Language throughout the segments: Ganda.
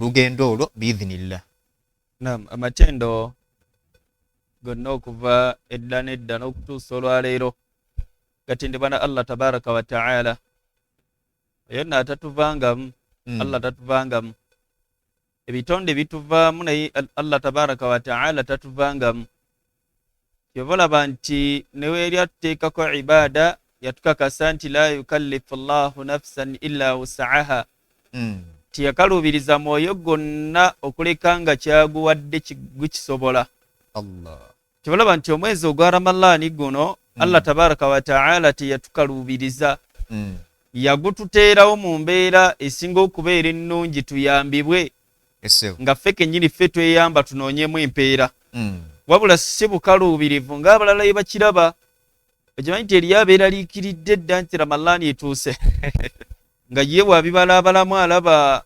lugendo olwo biidhinillah. Naam, amatendo gonna okuva edda nedda n'okutuusa olwaleero gatendebwa na Allah tabaraka wa ta'ala. Yonna atatuvangamu, Allah tatuvangamu. Ebitonde bituvaamu naye Allah tabaraka wa ta'ala tatuvangamu. Yovolaba nti neweeri atuteekako ibaada yatukakasa nti la yukallifu Allahu nafsan illa wus'aha. Tiyakaluubiriza mwoyo gonna okuleka nga kyaguwadde gukisobola. Allah. Kibalaba nti omwezi ogwa Ramadhaani guno Allah tabaraka wa ta'ala teyatukaluubiriza. Yagututeerawo mu mbeera esinga okubeera ennungi tuyambibwe. Nga ffe kennyini ffe tweyamba tunoonyemu empeera. Wabula si bukaluubirivu ng'abalala ye bakiraba. Okimanyi nti eriyo abeeraliikiridde dda nti Ramadhaani etuuse. Nga ye bw'abibalaabalamu alaba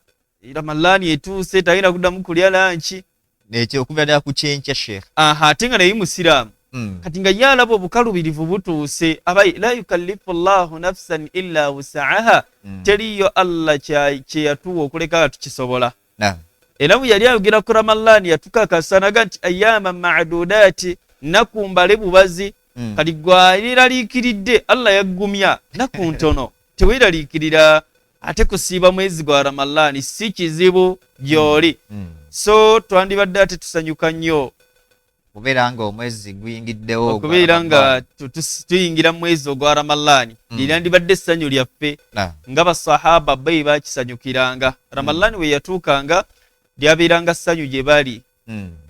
Ramadhaani etuuse talina kuddamu kulya lanki. Nekyo okubeera ku kyenkya Sheikh. Ate nga naye musiraamu. Kati nga ye alaba obukaluubirivu butuuse aba la yukallifu Allahu nafsan illa wus'aha. Teriyo Allah kye yatuwa okuleka nga tukisobola. Era bwe yali ayogera ku Ramadhaani yatukakasanaga nti ayyaman ma'dudaati, nnaku mbale bubazi. Kati gweeraliikiridde Allah yaggumya nnaku ntono. Teweeraliikirira ate kusiiba mwezi gwa Ramadhaani si kizibu gy'oli. So twandibadde ate tusanyuka nnyo okubeera nga omwezi guyingiddewo, okubeera nga tuyingira mu mwezi ogwa Ramadhaani. Lyandibadde essanyu lyaffe nga basahaba be bakisanyukiranga. Ramadhaani we yatuukanga lyabeeranga ssanyu gye bali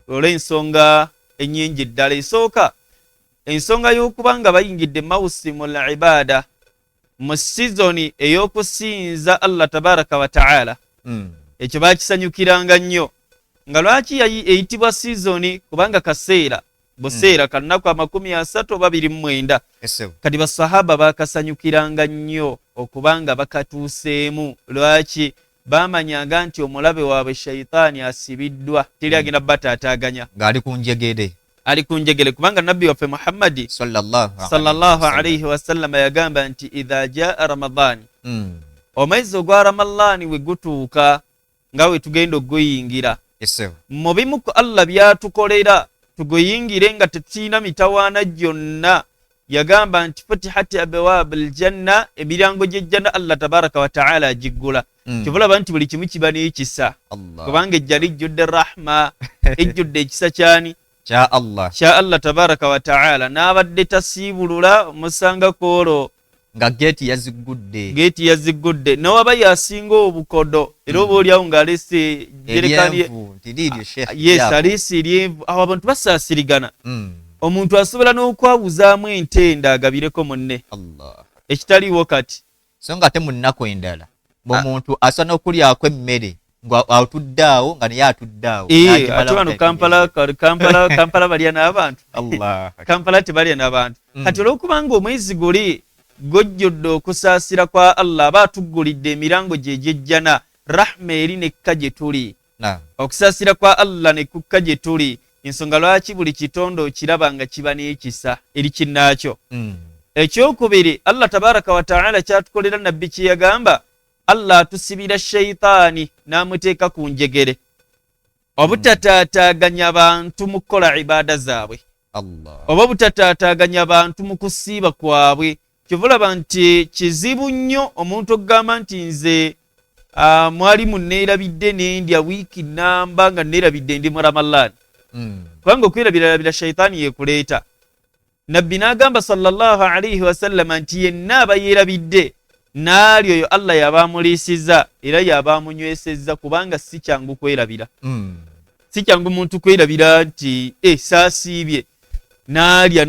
olw'ensonga ennyingi ddala. Esooka ensonga y'okuba nga bayingidde mawsimul ibaada, mu sizoni ey'okusinza Allah tabaraka wa ta'ala. Ekyo bakisanyukiranga nnyo. Nga lwaki eyitibwa sizoni? Kubanga kaseera buseera kannaku 30 kati basahaba bakasanyukiranga nnyo okubanga bakatuuseemu. Lwaki? Bamanyanga nti omulabe waabwe shayitaani asibiddwa, teri agenda bataataaganya ng'ali ku njegere. Ali ku njegere kubanga nabbi waffe Muhammadi sallallahu alayhi wasallam yagamba nti idha jaa Ramadhaani, omwezi ogwa Ramadhaani we gutuuka nga we tugenda okuguyingira, mu bimu ku Allah byatukolera tuguyingire nga tetulina mitawaana gyonna. Yagamba nti futihati abwaabil janna, emiryango gy'ejjanna Allah tabaraka wa ta'ala agiggula. Kibulaba nti buli kimu kiba n'ekisa kubanga ejja lijjudde rahma, ejjudde ekisa kyani? Kya Allah tabaraka wa ta'ala. N'abadde tasiibulula omusanga kwolwo nga geeti yazigudde n'owaba yasinga obukodo era oba oliawo ng'alese aliisi eryenvu, awo abantu basaasirigana. Omuntu asobola n'okwawuzaamu entenda agabireko munne ekitaliiwo kati. So nga ate mu nnaku endala omuntu asobola n'okulyako emmere atudde awo nga naye atudde awo. Ate wano Kampala balya n'abantu. Kampala tebalya n'abantu. Kati olw'okubanga omwezi guli gojjodde okusaasira kwa Allah, aba atuggulidde emirango gye gy'ejjana, rahma eri nekka gye tuli. Okusaasira kwa Allah ne kukka gye tuli. Ensonga lwaki buli kitonde okiraba nga kiba n'ekisa eri kinnaakyo. Ekyokubiri, Allah tabaraka wa ta'ala kyatukolera nabbi kye yagamba, Allah atusibira shayitaani n'amuteeka ku njegere obutataataaganya bantu mu kukola ibaada zaabwe, oba obutataataaganya bantu mu kusiiba kwabwe. Kyovulaba nti kizibu nnyo omuntu okugamba nti nze mwalimu neerabidde nendya wiiki namba nga neerabidde ndi mu Ramadhaani. Kubanga okwerabirabira shayitaani yekuleeta. Nabbi n'agamba sallallahu alayhi wasallam nti yenna aba yeerabidde n'ali oyo Allah yabaamuliisizza era yabaamunywesezza, kubanga si kyangu kwerabira. Si kyangu muntu kwerabira nti saasiibye n'alya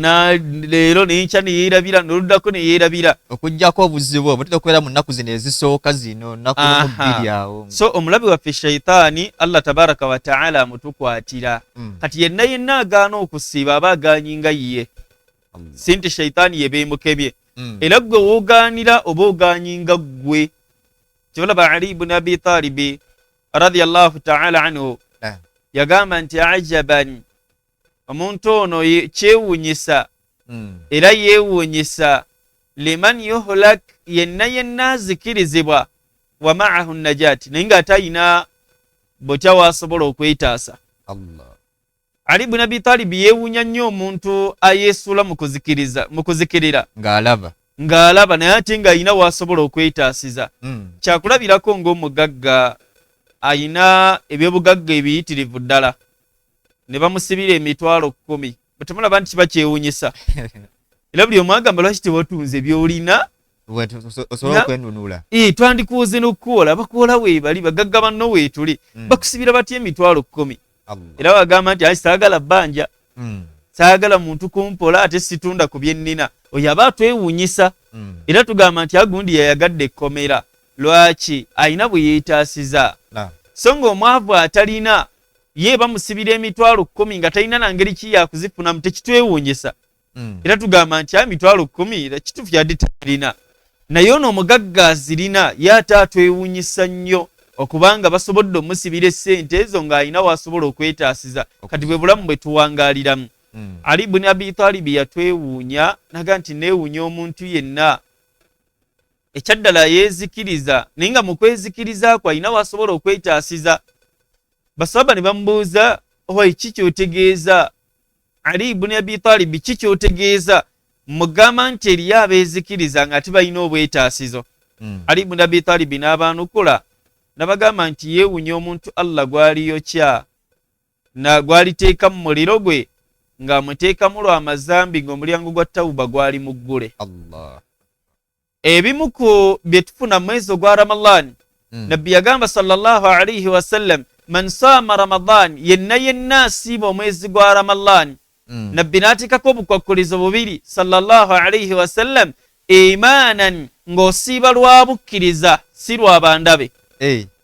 leero n'enkya ne yeerabira n'oluddako ne yeerabira. Okuggyako obuzibu obutera okubeera mu nnaku zino ezisooka zino nnaku bbiri awo. So omulabe waffe shayitaani Allah tabaraka wa ta'ala amutukwatira. Kati yenna agaana okusiiba aba agaanyinga ye. Si nti shayitaani ye beemukebye. Era gwe woogaanira oba ogaanyinga ggwe. Kyolaba Ali ibn Abi Talib radiyallahu ta'ala anhu yagamba nti ajaban, omuntu ono kyewuunyisa era yeewuunyisa liman yuhlak, yenna azikirizibwa wa ma'ahu najaati, naye ng'ate ayina botya wasobola okwetaasa. Allah. Ali ibn Abi Talib yeewuunya nnyo omuntu ayeesuula mu kuzikirira ng'alaba naye ate ng'ayina wasobola okwetaasiza. Kyakulabirako ng'omugagga ayina ebyobugagga ebiyitirivu ddala ne bamusibira emitwalo 10 batemulaba nti kiba kyewuunyisa era buli omu agamba lwaki tewatunze byolina osobola okwenunula. Twandikuuze n'okukola bakola weebali bagagga banno weetuli bakusibira batya emitwalo 10 era wagamba nti ayi saagala bbanja saagala muntu kumpola ate situndako ku byennina oyo aba atwewuunyisa era tugamba nti agundi yayagadde ekkomera lwaki ayina bwe yeetaasiza so ng'omwavu atalina ye bamusibira emitwalo 10 nga talina nangeri ki yakuzifunamu tekitwewuunyisa era tugamba nti emitwalo 10 kituufu yadde talina naye ono omugagga azirina ye ate atwewuunyisa nnyo okubanga basobodde omusibira essente ezo ng'alina wasobola okwetaasiza kati bwe bulamu bwe tuwangaaliramu. Ali ibn Abi Talib yatwewuunya naga nti neewuunya omuntu yenna ekyaddala yeezikiriza naye nga mu kwezikiriza kwe alina wasobola okwetaasiza. Basahaba ne bamubuuza oyi ki kyotegeeza Ali ibn Abi Talib ki kyotegeeza mugamba nti eriyo abeezikiriza nga tebalina obwetaasizo. Ali ibn Abi Talib n'abaanukula nabagamba nti yeewuunya omuntu Allah gw'aliyokya na gw'aliteeka mu muliro gwe ng'amuteekamu lw'amazambi ng'omulyango gwa tawuba gwali muggule. Ebimu ku bye tufuna mu mwezi ogwa Ramadhan nabbi yagamba sallallahu alayhi wasallam man saama Ramadhan yenna asiiba omwezi gwa Ramadhan nabbi n'ateekako obukwakkulizo bubiri sallallahu alayhi wasallam imanan ng'osiiba lwa bukkiriza si lwa bandabe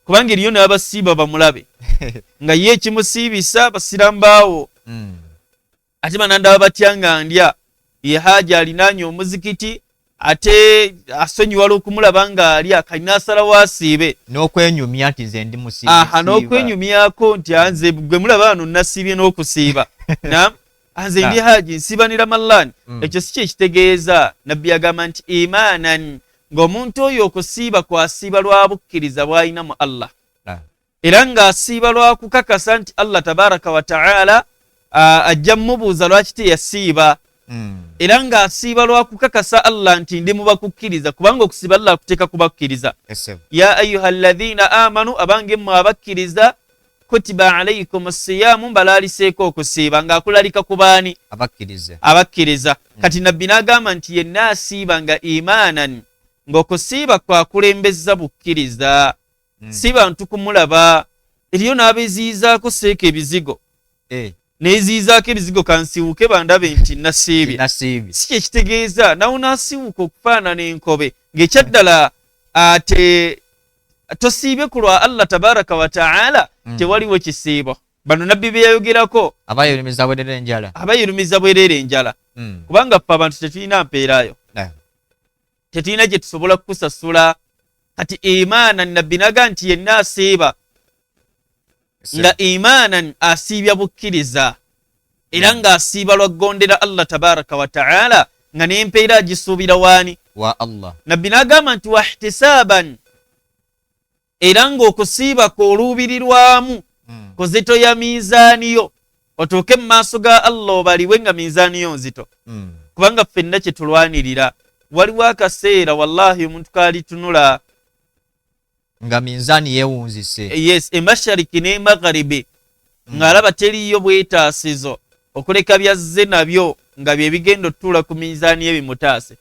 kubanga eriyo n'abasiiba bamulabe nga ye ekimusiibisa basiramu baawo ate banandaba batya nga ndya ye haja alinaanye omuzikiti ate asonyiwala okumulaba ng'alya kalina asalawo asiibe n'okwenyumya nti nze ndi musiiba n'okwenyumyako nti nze gwe mulaba wano nasiibye n'okusiiba nze ndi haji nsiibanira Ramadhan ekyo si kyekitegeeza. Nabbi yagamba nti imanan ng'omuntu oyo okusiiba kwasiiba lwa bukkiriza bw'alina mu Allah era ng'asiiba lwa kukakasa nti Allah tabaraka wa ta'ala ajja mmubuuza lwaki teyasiiba era ng'asiiba lwa kukakasa Allah nti ndi mu bakukkiriza kubanga okusiiba Allah akuteeka kubakkiriza. Ya ayuha alladhina amanu abange mmwe abakkiriza kutiba alaykum as-siyamu mbalaaliseeko okusiiba ng'akulalika ku baani abakkiriza. Kati nabbi n'agamba nti yenna asiiba nga imanan ng'okusiiba kwakulembeza bukkiriza si bantu kumulaba. Eriyo n'abeziizaako seeka ebizigo neziizaako ebizigo kansiiwuke bandabe nti nasiibye si kyekitegeeza nawo n'asiiwuka okufaanana enkobe ng'ekyaddala ate tosiibye ku lwa Allah tabaraka wa ta'ala tewaliwo kisiibo. Bano nabbi beyayogerako abayerumiza bwereere enjala kubanga ffe abantu tetulina mpeerayo tetulina gye tusobola kukusasula. Kati imanan nabbi naga nti yenna asiiba nga imanan asiibya bukkiriza era ng'asiiba lwaggondera Allah tabaraka wa ta'ala nga n'empeera agisuubira waani wa Allah. Nabbi n'agamba nti wahtisaban era ng'okusiiba kw'oluubirirwamu kuzito ya miizaani yo otuuke mu maaso ga Allah obaliwe nga miizaani yo nzito kubanga ffenna kye tulwanirira. Waliwo akaseera wallahi omuntu kaalitunula nga minzaani yeewunzise emashariki n'emagharibi ng'alaba teriyo bwetaasizo okuleka byazze nabyo nga bye bigenda otutuula ku minzaani y'ebimutaase.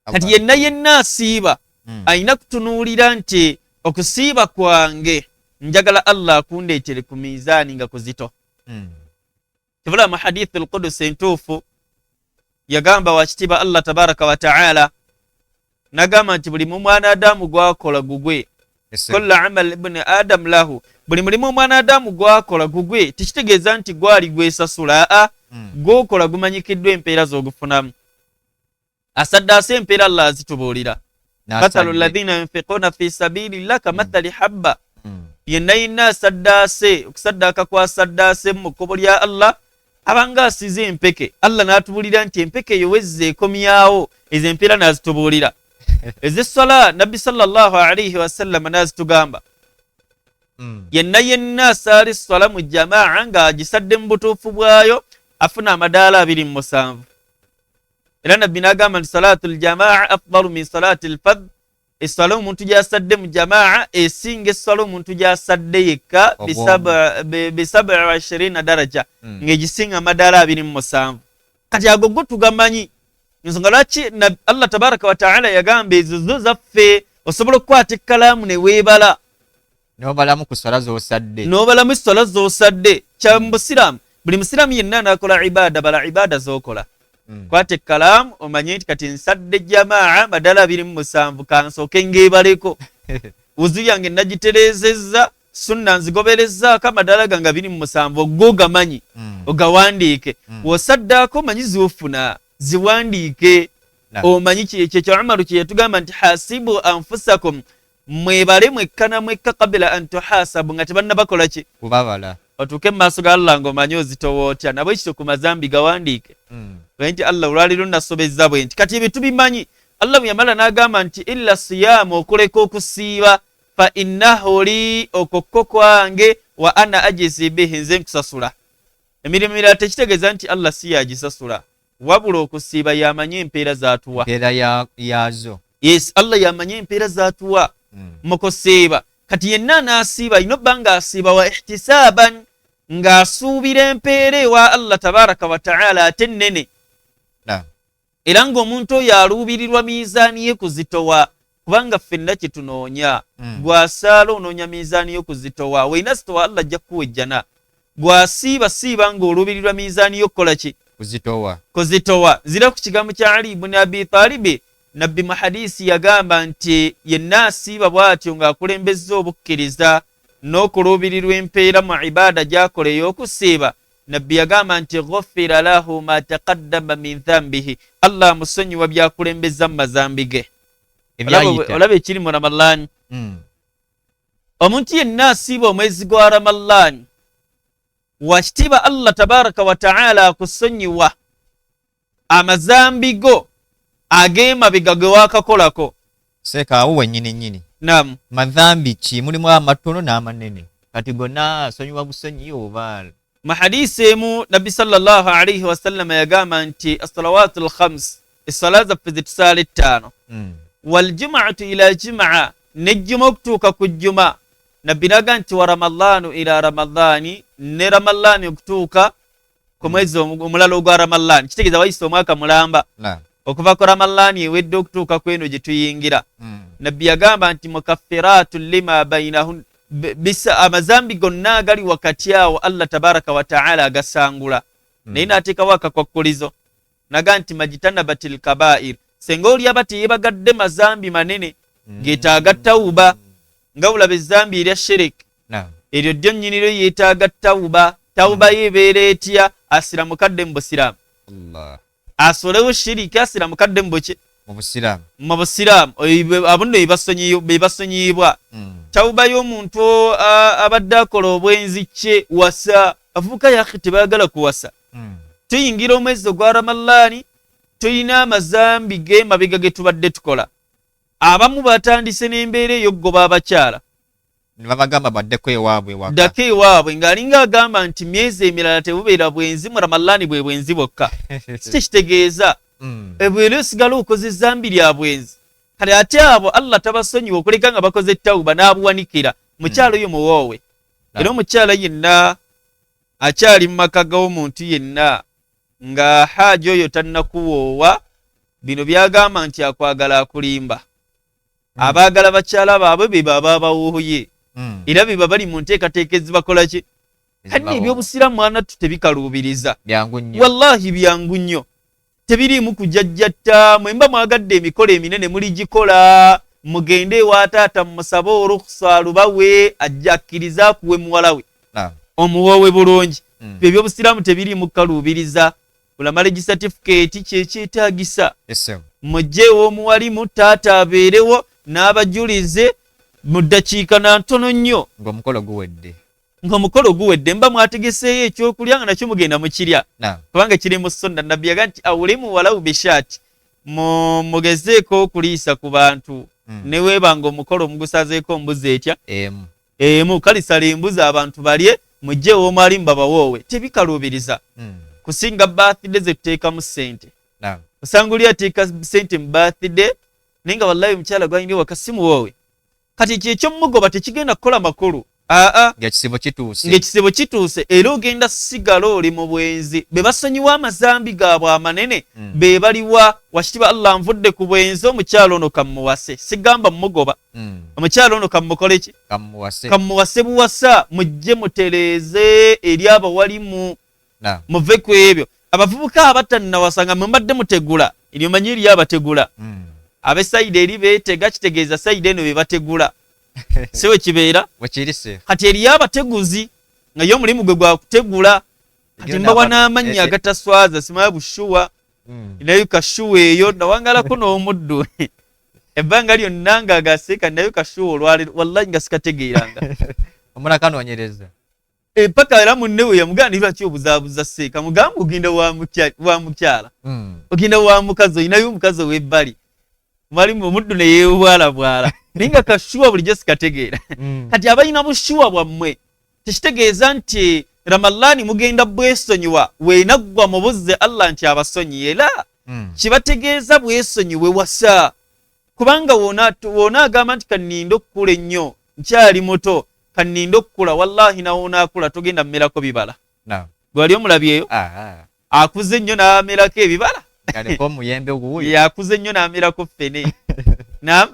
Kati yenna asiiba alina kutunuulira nti okusiiba kwange njagala Allah akundeetere ku minzaani nga kuzito. Kibula mu hadithi al-Qudus entuufu yagamba wakitiibwa Allah tabaraka wa ta'ala nagamba nti buli mwana Adamu gwakola gugwe kullu amal ibn Adam lahu buli mulimu mwana Adamu gwakola gugwe tekitegeeza nti gwali gwesasula gwokola gumanyikiddwa empeera z'ogufunamu. Asaddaase empeera Allah azitubuulira mathalu alladhina yunfiquna fi sabilillah kamathali habba yenna asaddaase okusaddaaka kwasaddaase mu kkubo lya Allah abanga asize empeke Allah n'atubuulira nti empeke eyo wezze ekomyawo ezo empeera n'azitubuulira. Ez'essala nabbi sallallahu alayhi wasallam n'azitugamba yenna asaala essala mu jamaa ng'agisadde mu butuufu bwayo afuna amadaala 27. Era nabbi n'agamba nti salaatul jamaa afdalu min salaatil fadh, essala omuntu gy'asadde mu jamaa esinga essala omuntu gy'asadde yekka bi 27 daraja, ng'egisinga amadaala 27. Kati ago go tugamanyi, ensonga lwaki Allah tabaraka wa taala yagamba ezo zo zaffe, osobola okukwata ekkalaamu ne weebala n'obalamu ku ssala z'osadde, n'obalamu essala z'osadde. Kya mu busiraamu, buli musiraamu yenna anaakola ibaada, bala ibaada z'okola. Kwata ekkalaamu omanye nti kati nsadde jamaa madala 27, kansooke ngeebaleko. Wuzu yange nagitereezezza, sunna nzigoberezzaako amadala gange 27, ogogamanyi ogawandiike. W'osaddaako manyi ziwufuna, ziwandiike. Omanyi kyekyo Umaru kye yatugamba nti hasibu anfusakum, mwebale mwekka mwekka kabila an tuhasabu, nga tebannabakola ki? Kubabala. Otuuke mu maaso ga Allah ng'omanyi ozitowa otya, nabwe ekyo ku mazambi gawandiike. Nti Allah olwaliro nasobezza bwe nti kati ebyo tubimanyi. Allah bwe yamala n'agamba nti illa siyaamu, okuleka okusiiba, fa innahu li, okokko kwange, wa ana ajizi bihi, nze nkusasula. Emirimu emirala tekitegeeza nti Allah si yagisasula, wabula okusiiba yamanye empeera z'atuwa. Empeera yazo. Yes, Allah yamanye empeera z'atuwa mu kusiiba. Kati yenna anaasiiba alina obba ng'asiiba wa ihtisaaban, ng'asuubira empeera ewa Allah tabaraka wa taala ate nnene. Era ng'omuntu oyo aluubirirwa miizaani ye kuzitowa, kubanga ffenna kye tunoonya. Gw'asaala onoonya miizaani yo kuzitowa, weina zitowa Allah ajja kukuwejjana. Gw'asiiba siiba ng'oluubirirwa miizaani yo kukola ki? Kuzitowa. Nzira ku kigambo kya Ali ibn Abi Talib, nabbi mu hadisi yagamba nti yenna asiiba bw'atyo ng'akulembezza obukkiriza n'okuluubirirwa empeera mu ibaada gy'akola ey'okusiiba, nabbi yagamba nti ghufira lahu ma taqaddama min dhanbihi, Allah amusonyiwa byakulembeza mu mazambi ge. Olaba ekiri mu Ramadhan. Omuntu yenna asiiba omwezi gwa Ramadhan, wakitiibwa Allah tabaraka wa taala akusonyiwa amazambi go ag'emabega ge waakakolako. Seeka awo wennyini. Naam. Madhambi ki? Mulimu amatono n'amanene, kati gonna asonyiwa busonyi oba? Mu hadisi emu nabbi sallallahu alayhi wa sallam yagamba nti as-salawatul khams, essala zaffe ze tusaala 5, wal jumu'atu ila jumu'a, nejjuma okutuuka ku jjuma. Nabbi n'agamba nti wa ramadhanu ila ramadhani, ne ramadhani okutuuka ku mwezi omulala ogwa Ramadhani. Kitegeeza wayise omwaka mulamba. Okuva ku Ramadhani ewedde okutuuka kweno gye tuyingira. Nabbi yagamba nti mukaffiratun lima bainahun, amazambi gonna agali wakati awo Allah tabaraka wa taala agasangula. Naye n'ateekawo akakwakkulizo, naga nti majtanabatil kabair, senga oli aba teyeebagadde mazambi manene geetaaga tawuba, nga bulaba ezzambi erya shirik, eryo ddyo nnyiniro yeetaaga tawuba. Tawuba yeebeera etya? Asira mukadde mu busiraamu. Asolewo shiriki, asira mukadde mu busiraamu. Abonna bebasonyiyibwa. Tawuba y'omuntu abadde akola obwenzi kye wasa, avubuka yaki tebaagala kuwasa. Tuyingira omwezi ogwa Ramadhani, tulina amazambi g'emabega ge tubadde tukola. Abamu batandise n'embeera ey'okugoba abakyala, nibabagamba baddeko ewaabwe waka. Ddako ewaabwe ng'alinga agamba nti myezi emirala tebubeera bwenzi, mu Ramadhani bwe bwenzi bwokka. Si kitegeeza ebwera osigala okoze ezzambi lya bwenzi. Kale ate abo Allah tabasonyiwa okuleka nga bakoze tawuba n'abuwanikira. Mukyalo oyo muwoowe. Era omukyala yenna akyali mu maka g'omuntu yenna nga haaji oyo tannakuwoowa, bino byagamba nti akwagala akulimba. Abaagala bakyala baabwe be baba abawooye. Era be bali mu nteekateeka ezibakola ki? Kati ebyobusiraamu mwana tebikaluubiriza. Wallahi byangu nnyo. Tebiriimu kujajjatta, mwemba mwagadde emikolo eminene muligikola, mugende ewa taata mumusabe olukusa alubawe, ajja akkiriza akuwe muwala we. Omuwoowe bulungi. Ebyobusiraamu tebiriimu kukaluubiriza. Olamala certificate kyekyetaagisa. Mujje ew'omuwalimu taata abeerewo n'abajulize mu ddakiika na ntono nnyo ng'omukolo guwedde. Mba mwategeseeyo ekyokulya nga nakyo mugenda mukirya, kubanga kiri mu Sunna. Nabbi yaga nti awulimu walau bishaati, mugezeeko okuliisa ku bantu, ne weebanga omukolo mugusazeeko mbuzi etya emu kalisala embuzi abantu balye mujje w'omwali mbabawoowe tebikaluubiriza kusinga birthday zetuteekamu ssente osanga oli ateeka ssente mu birthday naye nga wallahi omukyala gwalina ewaka simuwoowe kati kyekyomugoba tekigenda kukola makulu ng'ekisibo kituuse era ogenda sigala oli mu bwenzi be basonyiwa amazambi gaabwe amanene be baliwa wakitiibwa Allah nvudde ku bwenzi omukyalo ono kamuwase sigamba mugoba omukyalo ono kamukoleki kamuwase buwasa mujje mutereeze eri abawalimu muve ku ebyo abavubuka abatannawasa nga mwembadde mutegula eryo manyi eri abategula abe sayidi eri beetega kitegeeza sayidi eno be bategula sewe kibeera kati eriyo abateguzi nga yo omulimu gwe gwa kutegula kati mbawa n'amannya agataswaza simaya bushuwa nayo kashuwa eyo nawangalako n'omuddu ebbanga lyonna nga agaseeka nayo kashuwa olwale wallahi nga sikategeeranga omunakanoonyereza paka era munne we yamuganirira ki obuzaabuza seeka mugamba ogenda wa mukyala ogenda wa mukazi olinayo omukazi ow'ebbali mwalimu omuddu ne yeebwalabwala naye nga kashuwa bulijjo sikategeera kati abalina bushuwa bwammwe tekitegeeza nti Ramadani mugenda bwesonyiwa weenaggwa mu buzze Allah nti abasonyiye era kibategeeza bwesonyiwe wasa kubanga woona agamba nti kanninda okukula ennyo nkyali muto kanninda okukula wallahi nawo naakula togenda mmerako bibala gwali omulabyeyo akuze ennyo n'amerako ebibala yakuze nnyo n'amerako ffene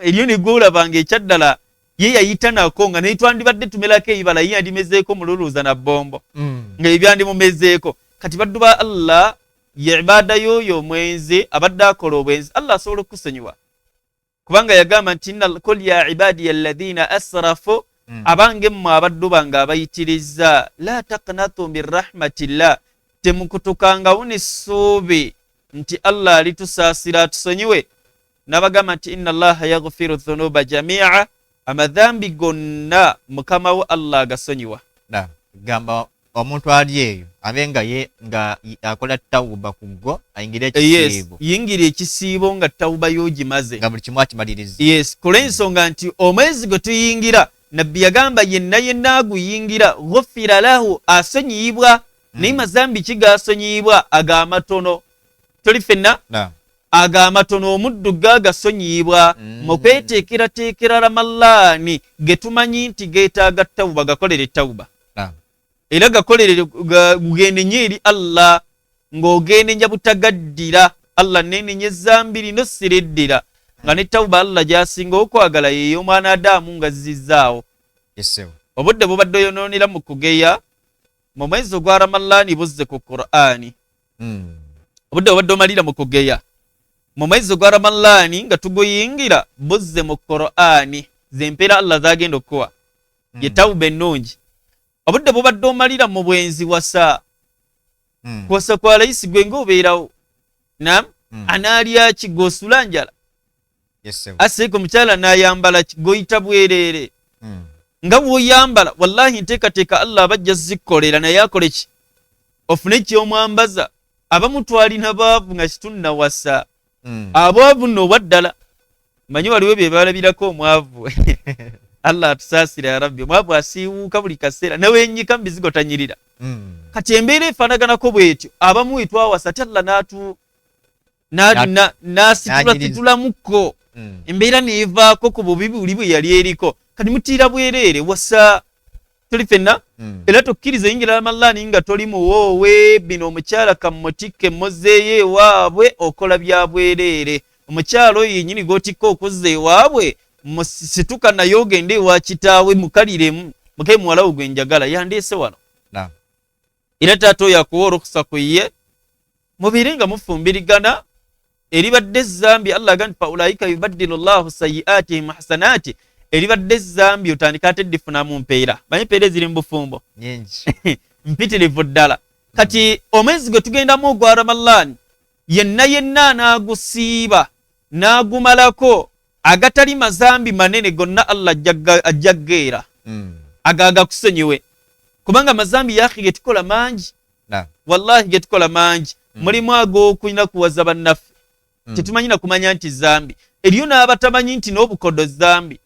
eriyo ne gwolabanga ekyaddala ye yayita nako nga naye twandibadde tumerako ebibala ye yandimezeeko mululuuza na bombo nga ebyandimumezeeko kati baddu ba Allah ye ibaada y'oyo omwenzi abadde akola obwenzi Allah asobola okusonyiwa kubanga yagamba nti kul ya ibadiya alladhina asrafu abange mmwe abaddu bange abayitiriza la taqnatu min rahmatillah temukutukangawo n'essuubi nti Allah alitusaasira atusonyiwe nabagamba nti inna Allaha yaghfiru dhunuba jami'a amadhambi gonna mukama wo Allah agasonyiwa gamba omuntu ali eyo abenga ye nga akola tawuba kuggo ayingire ekisiibo yingira ekisiibo nga tawuba yogimaze nga buli kimu akimaliriza kola ensonga nti omwezi gwe tuyingira nabbi yagamba yenna aguyingira ghufira lahu asonyiyibwa naye mazambi kigasonyiyibwa agamatono toli fenna agamatono omuddu gagasonyiyibwa mu kweteekerateekera Ramadani ge tumanyi nti geetaaga tawuba gakolere tawuba era gakolere gugende nnyo eri Allah ng'ogende nja butagaddira Allah nenenye ezambi lino sireddira nga ne tawuba Allah gy'asinga okwagala yeeyo omwana Adamu nga zizzaawo obudde bubadde oyonoonera mu kugeya mu mwezi ogwa Ramadani buzze ku Qur'ani obudde bubadde omalira mu kugeya mu mwezi ogwa Ramadani nga tuguyingira buzze mu Qur'ani z'empeera Allah zagenda okuwa ye tawuba ennungi obudde bubadde omalira mu bwenzi wasa kwasa kwa layisi gwe ng'obeerawo anaalya ki g'osula njala aseeko omukyala n'ayambala goyita bwereere nga bw'oyambala wallahi nteekateeka Allah abajja zikkolera naye akole ki ofune ky'omwambaza abamu twalina baavu nga kitunna wasa abwavu nno obwaddala manyi waliwo bye balabirako omwavu Allah atusaasire ya rabbi omwavu asiiwuuka buli kaseera newenyika mubizigo tanyirira kati embeera efaanaganako bwetyo abamu wetwawasa ate Allah n'asitulamukko embeera neevaako ku bubi buli bwe yali eriko kati mutiira bwereere wasa tuli fenna era tokkiriza yingira Ramadani nga toli muwoowe bino omukyala kamutikke mmozeeyo ewaabwe okola bya bwereere omukyala oyo yennyini g'otikka okuzza ewaabwe musituka naye ogende ewa kitaawe mukaliremu mukaye muwala wo gwe njagala yandeese wano era taata oyo akuwa olukusa ku ye mubeere nga mufumbirigana eribadde ezambi Allah agamba nti faulaika yubaddilu Llahu sayyi'atihim hasanati eribadde ezambi otandika ate difunamu mpeera manyi mpeera eziri mu bufumbo mpitirivu ddala kati omwezi gwe tugendamu ogwa Ramadani yenna n'agusiiba n'agumalako agatali mazambi manene gonna Allah ajjaggeera agakusonyiwe kubanga mazambi yaki getukola mangi wallahi getukola mangi mulimu ag'okulina kuwaza bannaffe tetumanyi na kumanya nti zambi eriyo n'abatamanyi nti n'obukodo zambi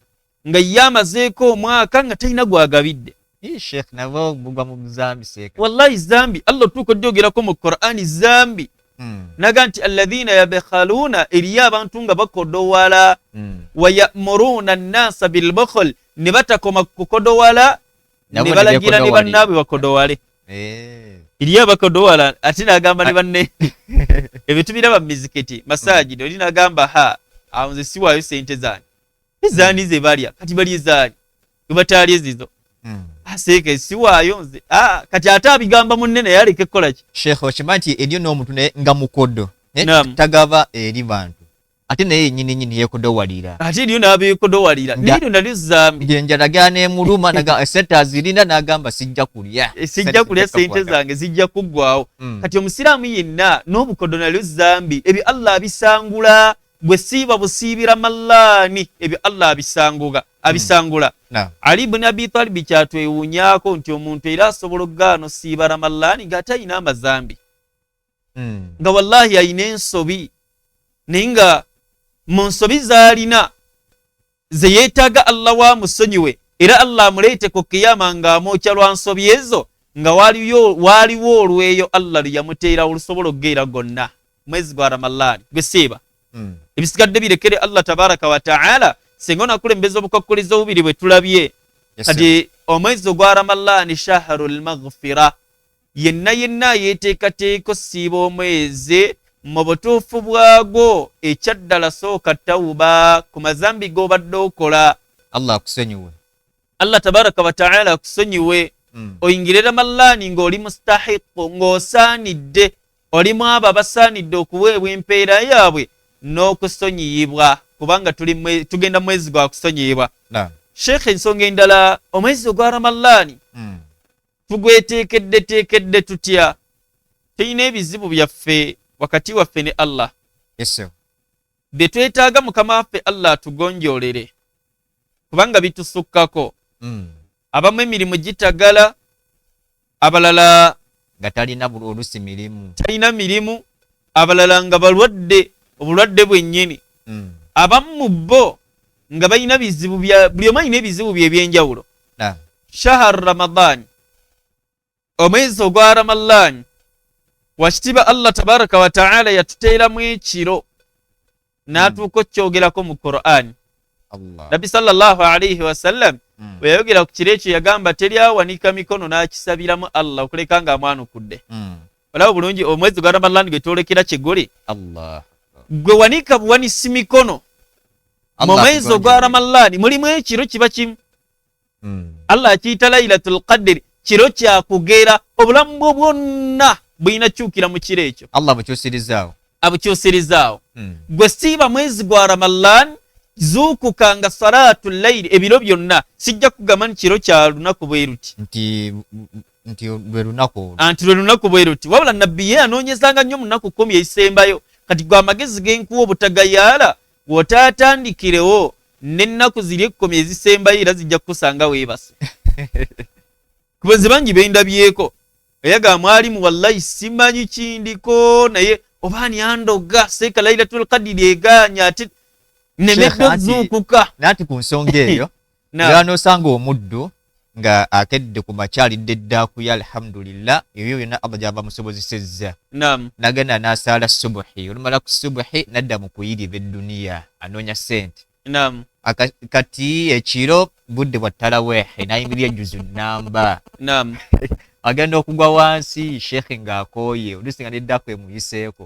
nga ye amazeeko omwaka nga talina gwagabidde. Sheikh nabo mugwa mu zambi seka. Wallahi zambi Allah tuko dyogerako mu Qur'ani zambi. Naga nti alladhina yabkhaluna eriya abantu nga bakodowala wa ya'muruna an-nasa bil bukhl ne batakoma kukodowala ne balagira ne bannaabwe bakodowale. Eriya bakodowala ate nagamba ne banne ebitu biraba mizikiti masajidi oli nagamba ha awunze siwayo sente zange ezani ze balya kati bali ezani kubatali ezizo aseke siwayo nze kati ate abigamba munene yaleke kola ki Sheikh okimanti ediyo n'omuntu nga mukodo tagaba eri bantu ate naye nyini yekodowalira ate ediyo n'abekodowalira nero nali zambi ngenjala gane muluma naga sente azirinda nagamba sijja kulya sente zange zijja kuggwawo kati omusiraamu yenna n'obukodo nalyo zambi ebyo Allah abisangula bwe siiba busiibira mallaani ebyo Allah abisangula. Ali ibn Abi Talib kyatwewuunyaako nti omuntu era asobola okugaana osiiba Ramadhaani ng'ate ayina amazambi nga wallahi ayina ensobi naye nga mu nsobi z'alina ze yeetaaga Allah wamusonyiwe era Allah amuleete ku kiyama ng'amwokya lwa nsobi ezo nga waaliwo olweyo Allah lyeyamuteera olusobola okugeera gonna mwezi gwa Ramadhaani gwe siiba ebisigadde birekere Allah tabaraka wa ta'ala senga onakulembeza obukwakulizo bubiri bwe tulabye kati omwezi ogwa Ramadhaani shahrul maghfira yenna yeteekateeka osiiba omwezi mu butuufu bwagwo ekyaddala sooka tawuba ku mazambi g'obadde okola Allah tabaraka wa ta'ala akusonyiwe oyingire Ramadhaani ng'oli mustahiqu ng'osaanidde olimu abo abasaanidde okuweebwa empeera yaabwe n'okusonyiyibwa kubanga tugenda mwezi gwa kusonyiyibwa. Sheikh ensonga endala omwezi ogwa Ramadhaani tugweteekedde tutya tulina ebizibu byaffe wakati waffe ne Allah bye twetaaga mukama waffe Allah atugonjoolere kubanga bitusukkako abamu emirimu gitagala abalala nga talina olusi mirimu talina mirimu abalala nga balwadde obulwadde bwennyini abamu bo nga balina bizibu buli omu alina ebizibu bye ebyenjawulo. Shahar Ramadhaani omwezi ogwa Ramadhaani wakitiibwa Allah tabaraka wa ta'ala yatuteeramu ekiro n'atuuka okyogerako mu Qur'ani. Nabbi sallallahu alayhi wasallam bwe yayogera ku kiro ekyo yagamba teri awanika mikono n'akisabiramu Allah okuleka nga amwanukudde. Olaba bulungi omwezi gwa Ramadhaani gwe twolekera kyegoli gwe wanika buwanisi mikono mu mwezi ogwa Ramadhaani mulimu ekiro kiba kimu Allah akiyita Lailatul Qadr kiro kyakugera obulamu bwo bwonna bwina kyukira mu kiro ekyo Allah abukyusirizaawo gwe siiba mwezi gwa Ramadhaani zuukukanga salatul layli ebiro byonna sijja kugamba nti kiro kya lunaku bwe ruti nti lwe lunaku bwe ruti wabula nabbi ye anoonyezanga nnyo mu nnaku 10 ezisembayo kati gwe amagezi genkuwa obutagayaala wotaatandikirewo n'ennaku ziri 10 ezisembayo era zijja kukusanga weebase kuba nze bangi bendabyeko eyaga mwalimu wallahi simanyi kindiko naye obaani andoga seeka Lailatul Qadr eganya ate nemeddo zuukuka nati ku nsonga eyo era n'osanga omuddu nga akedde ku makyalidde eddaaku ya alhamdulillah ebyo byonna Allah gy'aba musobozesezza nagenda n'asaala subuhi olumala ku subuhi nadda mu kuyiriva edduniya anoonya sente kati ekiro budde bwa tarawehe nayimirira ejuzu namba agenda okugwa wansi shekhe ng'akooye oluusi nga n'eddaaku emuyiseeko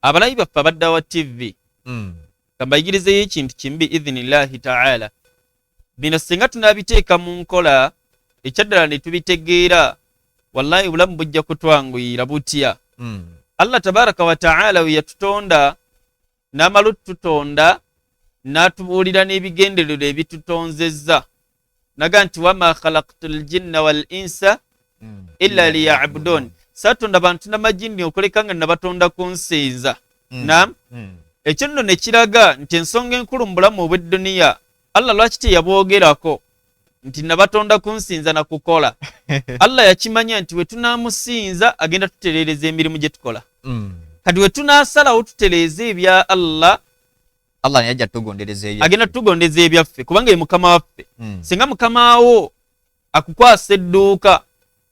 abalayi baffe abadda wa TV kambayigirizeyo ekintu kimu biidhinillahi ta'ala bino singa tunabiteeka mu nkola ekyaddala ne tubitegeera wallahi obulamu bujja kutwanguyira butya. Allah tabaraka wa ta'ala we yatutonda n'amala tutonda n'atubuulira n'ebigendererwa ebitutonzezza naga nti wama khalaqtul jinna wal insa illa liya'budun satonda bantu n'amajini okuleka nga nabatonda kunsinza ekyo nno ne kiraga nti ensonga enkulu mu bulamu obw'edduniya Allah lwaki teyabwogerako nti nabatonda kunsinza na kukola Allah yakimanya nti we tunaamusinza agenda tutereereza emirimu gye tukola kati we tunaasalawo tutereeza ebya Allah Allah yajja tugondereza ebyaffe. Agenda tugondeza ebyaffe kubanga ye mukama waffe. Singa mukama wo akukwasa edduuka,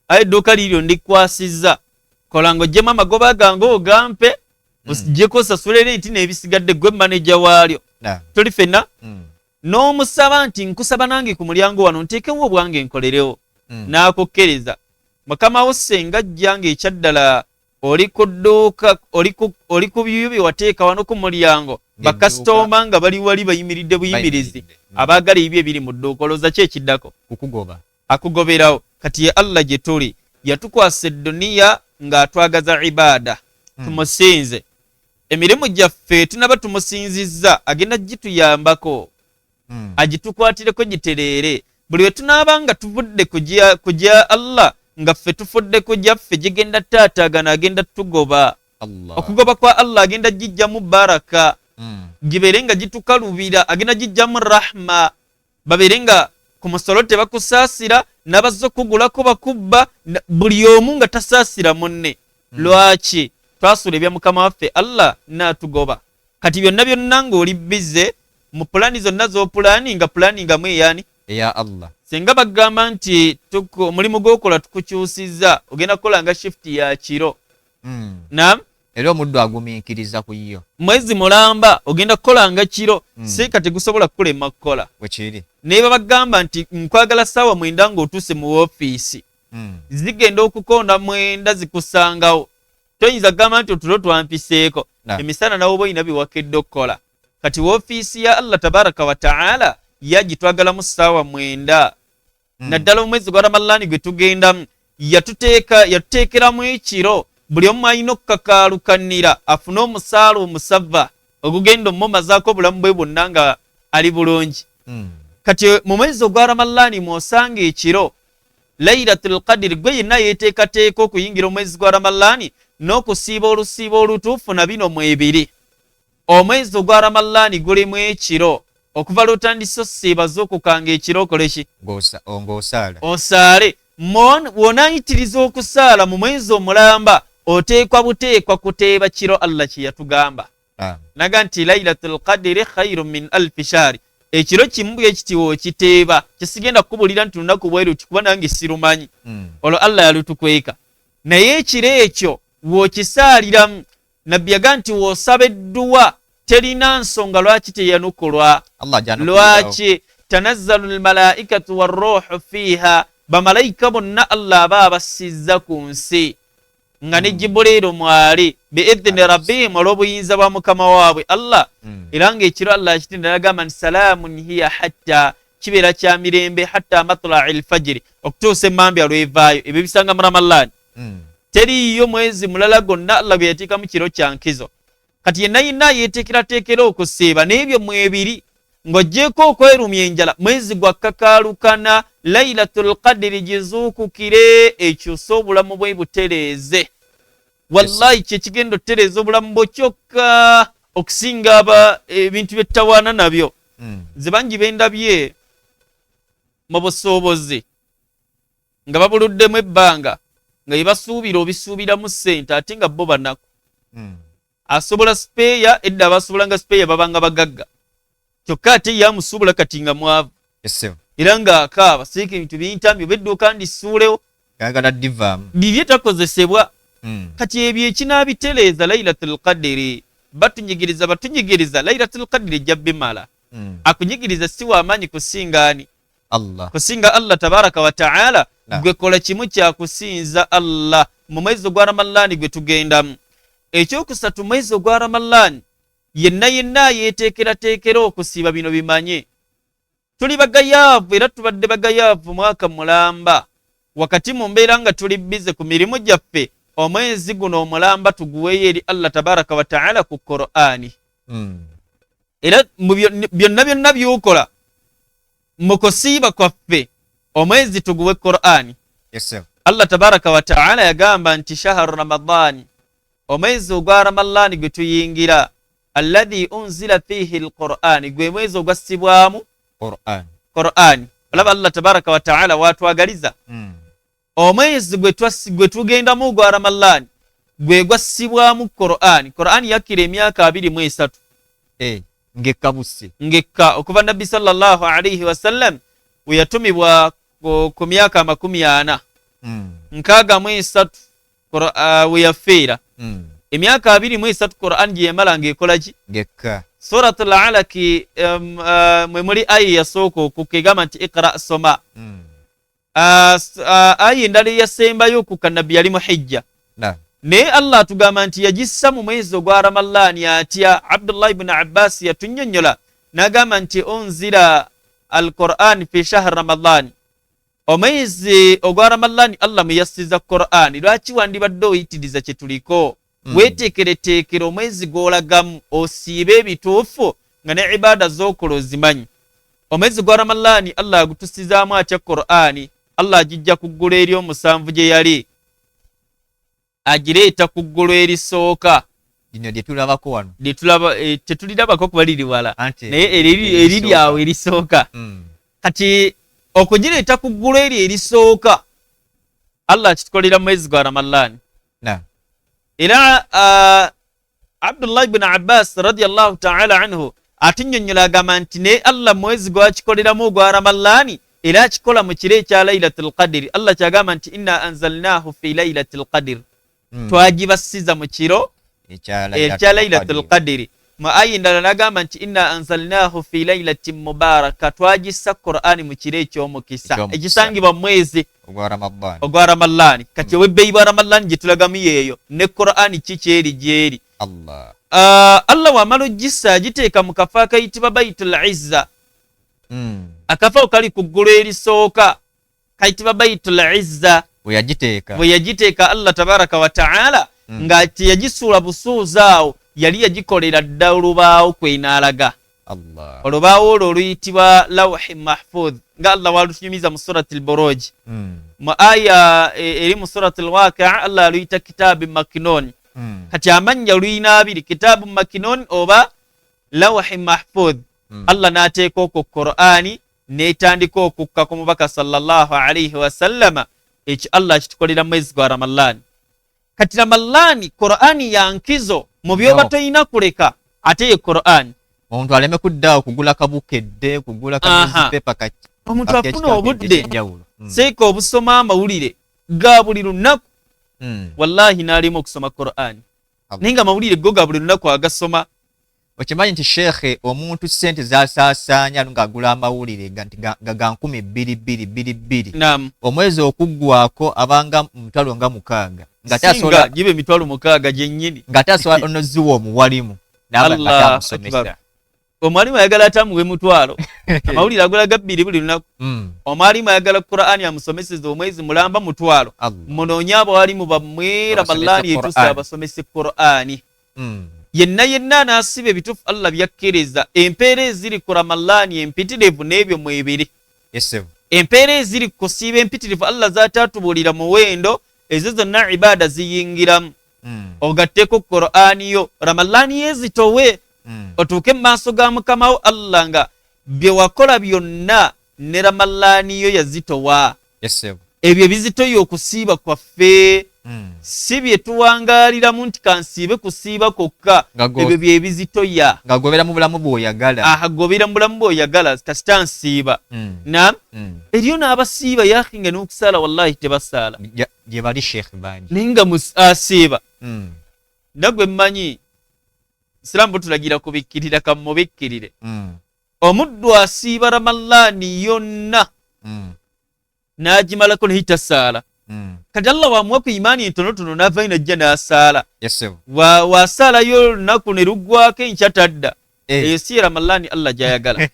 aye edduuka liryo ndikwasizza, kola ng'oggyemu amagoba gange ogampe, osijjeko osasule renti n'ebisigadde gwe maneja waalyo. Tuli ffenna n'omusaba nti nkusaba nange ku mulyango wano nteekewo obwange nkolerewo, n'akukkereza. Mukama wo senga ajjanga ekyaddala oli ku dduuka, oli ku bibyo bye wateeka wano ku mulyango, bakasitoma nga bali wali bayimiridde buyimirizi, abaagala ebyo ebiri mu dduuka, olowooza ki ekiddako? Kukugoba. Akugoberawo. Kati ye Allah gye tuli yatukwasa edduniya ng'atwagaza ibaada, tumusinze. Emirimu gyaffe tunaba tumusinzizza agenda gituyambako, agitukwatireko gitereere. Buli we tunaaba nga tuvudde kujya Allah nga ffe tufudde kujya ffe gigenda taataagana, agenda tugoba. Okugoba kwa Allah agenda gijjamu baraka, gibeere nga gitukalubira, agenda gijjamu rahma, babeere nga ku musolo tebakusaasira, n'abazze okugulako bakubba, buli omu nga tasaasira munne. Lwaki? Twasula ebya mukama waffe Allah n'atugoba. Kati byonna byonna ng'oli bize mu pulaani zonna z'opulaaninga, pulaaningamu eyaani? Eya Allah. Singa bagamba nti omulimu gw'okola tukukyusizza, ogenda kukola nga shift ya kiro. Naam? Era omuddu agumiikiriza ku yo. Mwezi mulamba ogenda kukola nga kiro, si kati gusobola kukulema kukola. Bwekiri. Naye bagamba nti nkwagala ssaawa 9 ng'otuuse mu woofiisi, zigenda okukonda 9 zikusangawo. Toyinza kugamba nti otulo twampiseeko, emisana nawo boyina biwakedde okukola. Kati woofiisi ya Allah tabaraka wa ta'ala yagitwagalamu ssaawa 9. Naddala omwezi gwa Ramadani gwe tugendamu yatuteekeramu ekiro, buli omu alina okukakaalukanira afune omusaala omusava ogugenda omumazaako obulamu bwe bwonna nga ali bulungi. Kati mu mwezi ogwa Ramadani mw'osanga ekiro Laylatul Qadr, gwe yenna yeteekateeka okuyingira omwezi gwa Ramadani n'okusiiba olusiibo olutuufu na bino mwebiri. Omwezi ogwa Ramadani gulimu ekiro, okuva lw'otandise osiiba z'okukanga ekiro okole ki? Ng'osaala. Osaale. W'onaayitiriza okusaala mu mwezi omulamba, oteekwa buteekwa kuteeba kiro Allah kye yatugamba. Naga nti Laylatul Qadri khayrun min alfi shahri. Ekiro kimu ekitiwo okiteeba, kisigenda kukubulira nti lunaku bweru kikuba nange sirumanyi. Olwo Allah yalutukweka. Naye ekiro ekyo w'okisaaliramu, nabbi yaga nti w'osaba edduwa terina nsonga lwaki teyanukulwa. Lwaki? Tanazzalu almalaikatu warruhu fiha, bamalayika bonna Allah aba abasizza ku nsi nga ne Jibuliiru mwali biidhni rabbihim, olw'obuyinza bwa mukama waabwe Allah. Era ng'ekiro Allah akitenda n'agamba nti salaamun hiya hatta, kibeera kya mirembe hatta matla'il fajiri, okutuusa emmambya lwevaayo. Ebyo bisanga mu Ramadani. Teriiyo mwezi mulala gonna Allah bwe yateekamu kiro kya nkizo. Kati yenna yenna yeeteekerateekera okusiiba n'ebyo mwebiri ng'oggyeko okwerumya enjala, mwezi gwakakaalukana, Laylatul Qadri gizuukukire, ekyusa obulamu bwe butereeze. Wallahi kye kigenda otereeza obulamu bwo kyokka okusinga ebintu by'ettawaana nabyo. Nze bangi bendabye mu busuubuzi nga babuluddemu ebbanga nga yebasuubira obisuubiramu ssente ate nga bo banaku. Asobola sipeeya, edda abasobolanga sipeeya babanga bagagga, kyokka ate yamusuubula kati nga mwavu. Era ng'akaaba siika ebintu biyintambye obedduuka ndisuulewo bibye takozesebwa. Kati ebyo ekinaabitereeza Laylatul Qadri, batunyigiriza Laylatul Qadri ejja bimala. Akunyigiriza si w'amaanyi kusinga ani? Kusinga Allah tabaraka wa ta'ala. Gwe kola kimu kya kusinza Allah mu mwezi ogwa Ramadani gwe tugendamu. Ekyokusatu, mwezi ogwa Ramadani yenna yenna yeeteekerateekera okusiiba bino bimanye. Tuli bagayaavu era tubadde bagayaavu mwaka mulamba, wakati mu mbeera nga tuli bize ku mirimu gyaffe. Omwezi guno omulamba tuguweeyo eri Allah tabaraka wa ta'ala ku Qur'ani. Era byonna byonna by'okola mu kusiiba kwaffe omwezi tuguwe Qur'ani. Allah tabaraka wa ta'ala yagamba nti shahru Ramadani, omwezi ogwa Ramadani gwe tuyingira, alladhi unzila fihi alqur'ani, gwe mwezi ogwassibwamu Qur'ani. Olaba Allah tabaraka wa ta'ala watwagaliza. Omwezi gwe tugendamu gwa Ramadani gwe gwassibwamu Qur'ani. Qur'ani yakira emyaka 23. ngekka busse ngekka okuva nabbi sallallahu alayhi wasallam we yatumibwa ku myaka 40 63 we yafeera emyaka 23 Qur'an gye yamala ng'ekola ki ngekka. Suratul Alaq mwe muli aya yasooka okukegamba nti iqra soma. Aya endala eyasembayo okuka nabbi yali muhijja naye Allah atugamba nti yagissa mu mwezi ogwa Ramadani atya. Abdullah ibn Abbas yatunnyonnyola n'agamba nti unzila al-Qur'an fi shahr Ramadan, omwezi ogwa Ramadani Allah muyassiza Qur'an. Lwaki wandibadde oyitiriza kye tuliko? Weteekereteekere omwezi gw'olagamu osiibe ebituufu nga ne ibada z'okola ozimanyi. Omwezi gwa Ramadani Allah agutusizaamu atya Qur'ani. Allah agijja ku ggulu eri omusanvu gye yali agireeta ku ggulu erisooka. Lino lye tulabako wano tetulirabako kuba liri wala naye eriri awo erisooka. Kati okugireeta ku ggulu eri erisooka Allah akitukolera mu mwezi gwa Ramadani. Era Abdullah ibn Abbas radiyallahu ta'ala anhu atunnyonnyola agamba nti ne Allah mwezi gwakikoleramu ogwa Ramadani era akikola mu kiro ekya Laylatul Qadr. Allah kyagamba nti inna anzalnahu fi Laylatil Qadr, twagibasiza mu kiro ekya Laylatul Qadr. Mu aya endala n'agamba nti inna anzalnahu fi laylatin mubaraka, twagissa Qur'ani mu kiro eky'omukisa ekisangibwa mu mwezi ogwa Ramadani. Kati ow'ebbeeyi bwa Ramadani gye tulagamu yeeyo ne Qur'ani kikyeri gyeri. Allah wamala ogissa agiteeka mu kafo akayitibwa Baitul Izza. Akafo kali ku ggulu erisooka kayitibwa Baitul Izza. bwe yagiteeka Allah tabaraka wa ta'ala nga teyagisuula busuuzi awo, yali yagikolera dda olubaawo kwenaalaga. Olubaawo olwo oluyitibwa lawhi mahfudh nga Allah walutunyumiza mu surati al-Buruj. Mu aya eri mu surati al-Waqi'a Allah aluyita kitaabu maknun. Kati amannya luyina abiri, kitaabu maknun oba lawhi mahfudh. Allah n'ateeka okwo Qur'ani n'etandika okukka ku mubaka sallallahu alayhi wa sallama. Ekyo Allah kitukolera mwezi gwa Ramadani. Kati Ramadani Qur'ani ya nkizo mu byoba toyina kuleka ate ye Qur'ani. Omuntu aleme kuddawo kugula kabukedde, kugula kapepa kati. Omuntu afuna obudde seeka obusoma amawulire ga buli lunaku. Wallahi n'alimu okusoma Qur'ani. Naye nga amawulire go ga buli lunaku agasoma. Okimanyi nti Sheikh omuntu ssente zasaasaanya ng'agula amawulire ga 2,222. Omwezi okuggwako abanga mutwalo nga 6. Nga tasobola gibe emitwalo 6 gyennyini. Nga tasobola onoziwa omuwalimu n'abamusomesa. Omwalimu ayagala atamuwe mutwalo. Amawulire agulaga 2 buli lunaku. Omwalimu ayagala Qur'ani amusomeseza omwezi mulamba mutwalo. Munoonye abawalimu bammwe Ramadani etuuse abasomese Qur'ani. Yenna n'asiba ebituufu Allah byakkereza. Empeera eziri ku Ramadani empitirivu n'ebyo mwebiri. Empeera eziri ku kusiiba empitirivu Allah zaatatubuulira muwendo, ezo zonna ibada ziyingiramu. Ogatteko Qur'ani yo Ramadani yezitowe otuuke mu maaso ga Mukama wo Allah nga bye wakola byonna ne Ramadani yo yazitowa. Ebyo bizitoyo okusiiba kwaffe. Si bye tuwangaaliramu nti kansiibe kusiiba kokka, ebyo bye bizitoya. Ng'agobera mu bulamu bw'oyagala. Agobera mu bulamu bw'oyagala kasita nsiiba. Eriyo n'abasiiba yaki nga n'okusaala wallahi tebasaala. Gye bali Sheikh bangi. Naye nga asiiba. Nagwe mmanyi Isiraamu tulagira kubikkirira kamubikkirire. Omuddu asiiba Ramadani yonna n'agimalako naye tasaala. Kati Allah wamuwa ku imaani ntonotono n'ava najja n'asaala. Wasaalayo olunaku ne luggwako enkya tadda. Eyo si Ramadani Allah gy'ayagala.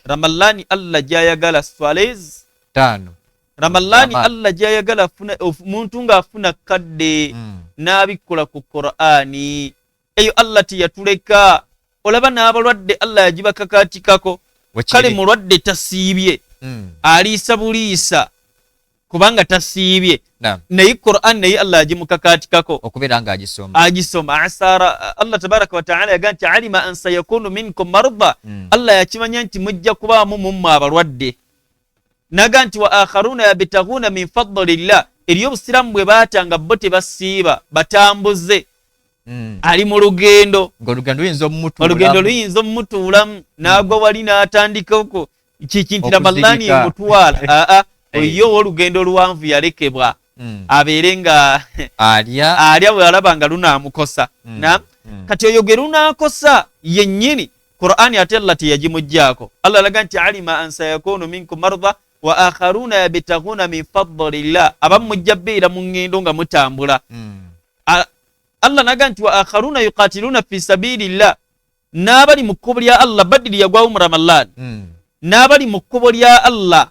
Ramadani Allah gy'ayagala swalezi 5. Ramadani Allah gy'ayagala omuntu ng'afuna kadde n'abikola ku Qur'ani. Eyo Allah teyatuleka. Olaba n'abalwadde Allah yagibakakaatikako. Kale mulwadde tasiibye. Aliisa buliisa. Kubanga tasiibye. Naye Qur'an naye Allah agimukakaatikako okubeera nga agisoma. Asara Allah tabaraka wa ta'ala yaga nti alima an sayakunu minkum marda. Allah yakimanya nti mujja kubaamu mumwe abalwadde. Naga nti wa akharuna yabtaghuna min fadlillah. Eriyo obusiraamu bwe baatanga bo tebasiiba batambuze. ali mu lugendo olugendo luyinza omumutuulamu n'agwa wali n'atandikako kikinti Ramadhaani emutwala oyo olugendo luwanvu yalekebwa abeere nga alya bw'alaba nga lunaamukosa kati oyo ge lunaakosa yennyini Qur'ani ate Allah teyagimuggyako. Allah alaga nti alima an sayakunu minkum marda wa akharuna yabtaghuna min fadlillah, abamu mujja beera mu ngendo nga mutambula. Allah naga nti wa akharuna yuqatiluna fi sabilillah, n'abali mu kkubo lya Allah badiri yagwawo mu Ramadhan, n'abali mu kkubo lya Allah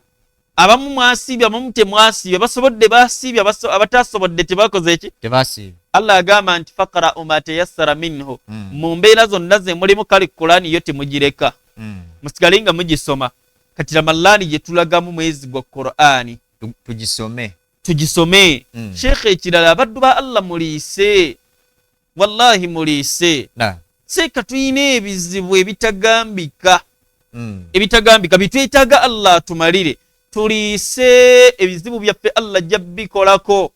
abamu mwasiibya abamu temwasiibya, basobodde basiibya, abatasobodde tebakoze eki tebasiibya. Allah agamba nti faqra'u ma tayassara minhu, mu mbeera zonna ze mulimu kale Qur'ani yo temugireka, musigale nga mugisoma. Kati Ramadhaani gye tulagamu mwezi gwa Qur'ani tugisome. Sheikh ekirala abaddu ba Allah muliise, wallahi muliise, seeka tuyina ebizibu ebitagambika bitwetaaga Allah tumalire. Tuliise ebizibu byaffe Allah jabbikolako.